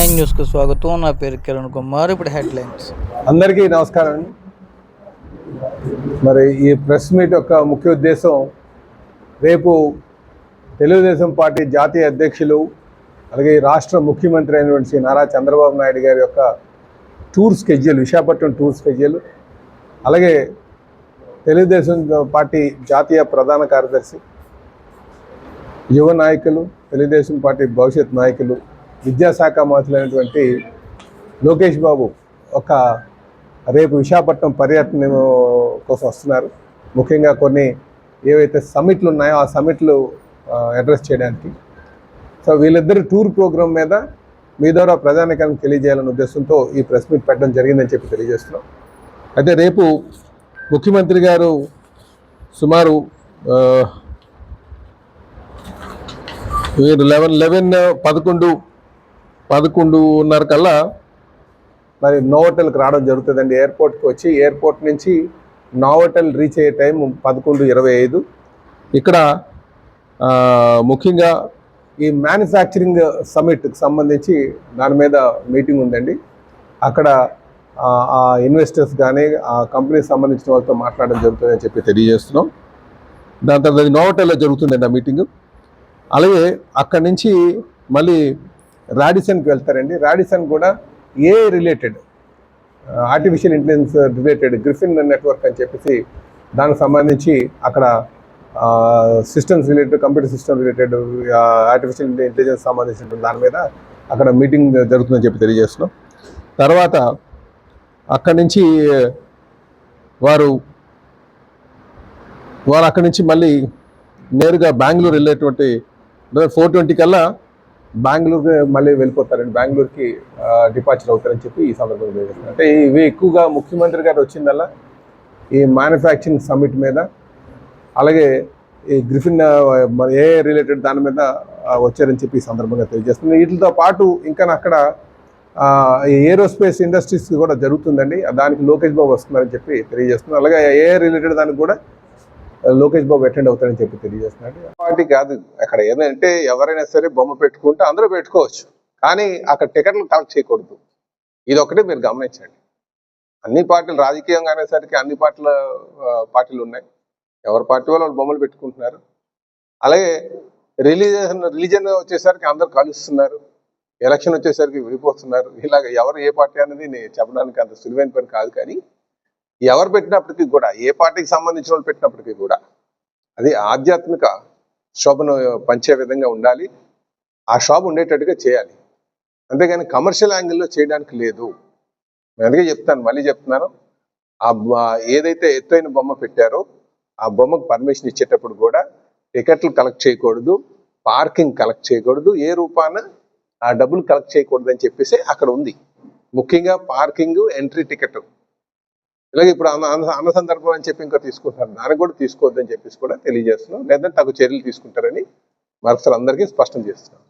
Nine న్యూస్కు స్వాగతం. నా పేరు కిరణ్ కుమార్. ఇప్పుడు హెడ్లైన్స్. అందరికీ నమస్కారం అండి. మరి ఈ ప్రెస్ మీట్ యొక్క ముఖ్య ఉద్దేశం, రేపు తెలుగుదేశం పార్టీ జాతీయ అధ్యక్షులు అలాగే రాష్ట్ర ముఖ్యమంత్రి అయినటువంటి శ్రీ నారా చంద్రబాబు నాయుడు గారి యొక్క tour schedule, Visakhapatnam tour schedule, అలాగే తెలుగుదేశం పార్టీ జాతీయ ప్రధాన కార్యదర్శి, యువ నాయకులు, తెలుగుదేశం పార్టీ భవిష్యత్ నాయకులు, విద్యాశాఖ మంత్రులైనటువంటి లోకేష్ బాబు రేపు విశాఖపట్నం పర్యటన కోసం వస్తున్నారు. ముఖ్యంగా కొన్ని ఏవైతే సమిట్లు ఉన్నాయో ఆ సమిట్లు అడ్రస్ చేయడానికి. సో వీళ్ళిద్దరు టూర్ ప్రోగ్రాం మీద మీ ద్వారా ప్రజానికానికి తెలియజేయాలనే ఉద్దేశంతో ఈ ప్రెస్ మీట్ పెట్టడం జరిగిందని చెప్పి తెలియజేస్తున్నాం. అయితే రేపు ముఖ్యమంత్రి గారు సుమారు 11:30 కల్లా మరి నోవోటల్కి రావడం జరుగుతుందండి. ఎయిర్పోర్ట్కి వచ్చి ఎయిర్పోర్ట్ నుంచి నోవోటల్ రీచ్ అయ్యే టైం 11:25. ఇక్కడ ముఖ్యంగా ఈ మ్యానుఫ్యాక్చరింగ్ సమిట్కి సంబంధించి దాని మీద మీటింగ్ ఉందండి. అక్కడ ఆ ఇన్వెస్టర్స్ కానీ ఆ కంపెనీకి సంబంధించిన వాళ్ళతో మాట్లాడడం జరుగుతుందని చెప్పి తెలియజేస్తున్నాం. దాని తర్వాత నోవోటల్లో జరుగుతుందండి ఆ మీటింగు. అలాగే అక్కడి నుంచి మళ్ళీ రాడిసన్కి వెళ్తారండి. రాడిసన్ కూడా related artificial intelligence related Griffin network అని చెప్పేసి దానికి సంబంధించి అక్కడ systems related, computer system related, artificial intelligence సంబంధించిన దాని మీద అక్కడ మీటింగ్ జరుగుతుందని చెప్పి తెలియజేస్తున్నాం. తర్వాత అక్కడి నుంచి వారు అక్కడి నుంచి మళ్ళీ నేరుగా బెంగళూరు వెళ్ళేటువంటి 4:20 కల్లా బెంగళూరుకి మళ్ళీ వెళ్ళిపోతారండి. బెంగళూరుకి డిపార్చర్ అవుతారని చెప్పి ఈ సందర్భంగా తెలియజేస్తున్నారు. అంటే ఇవి ఎక్కువగా ముఖ్యమంత్రి గారు వచ్చిందల్లా ఈ మ్యానుఫ్యాక్చరింగ్ సమ్మిట్ మీద, అలాగే ఈ గ్రిఫిన్ రిలేటెడ్ దాని మీద వచ్చారని చెప్పి ఈ సందర్భంగా తెలియజేస్తుంది. వీటితో పాటు ఇంకా అక్కడ ఏరోస్పేస్ ఇండస్ట్రీస్ కూడా జరుగుతుందండి. దానికి లోకేష్ బాబు వస్తున్నారని చెప్పి తెలియజేస్తున్నారు. అలాగే రిలేటెడ్ దానికి కూడా లోకేష్ బాబు అటెండ్ అవుతారని చెప్పి తెలియజేస్తున్నాడు. పార్టీ కాదు, అక్కడ ఏంటంటే ఎవరైనా సరే బొమ్మ పెట్టుకుంటే అందరూ పెట్టుకోవచ్చు, కానీ అక్కడ టికెట్లు కలెక్ట్ చేయకూడదు. ఇది ఒకటే మీరు గమనించండి. అన్ని పార్టీలు రాజకీయంగా అనేసరికి అన్ని పార్టీలు ఉన్నాయి. ఎవరి పార్టీ వాళ్ళు బొమ్మలు పెట్టుకుంటున్నారు. అలాగే రిలీజన్ వచ్చేసరికి అందరు కలుస్తున్నారు, ఎలక్షన్ వచ్చేసరికి విడిపోతున్నారు. ఇలాగ ఎవరు ఏ పార్టీ అనేది నేను చెప్పడానికి అంత సులువైన పని కాదు. కానీ ఎవరు పెట్టినప్పటికీ కూడా, ఏ పార్టీకి సంబంధించిన వాళ్ళు పెట్టినప్పటికీ కూడా అది ఆధ్యాత్మిక శోభను పంచే విధంగా ఉండాలి. ఆ శోభ ఉండేటట్టుగా చేయాలి. అంతేగాని కమర్షియల్ యాంగిల్లో చేయడానికి లేదు. నేను అందుకే చెప్తాను, మళ్ళీ చెప్తున్నాను, ఏదైతే ఎత్తైన బొమ్మ పెట్టారో ఆ బొమ్మకు పర్మిషన్ ఇచ్చేటప్పుడు కూడా టికెట్లు కలెక్ట్ చేయకూడదు, పార్కింగ్ కలెక్ట్ చేయకూడదు, ఏ రూపాన ఆ డబ్బులు కలెక్ట్ చేయకూడదు అని చెప్పేసి అక్కడ ఉంది. ముఖ్యంగా పార్కింగ్, ఎంట్రీ టికెట్. ఇలాగే ఇప్పుడు అన్న సందర్భం అని చెప్పి ఇంకా తీసుకుంటారు, దానికి కూడా తీసుకోవద్దని చెప్పేసి కూడా తెలియజేస్తున్నాం. లేదంటే తగు చర్యలు తీసుకుంటారని మరొకసారి అందరికీ స్పష్టం చేస్తున్నాం.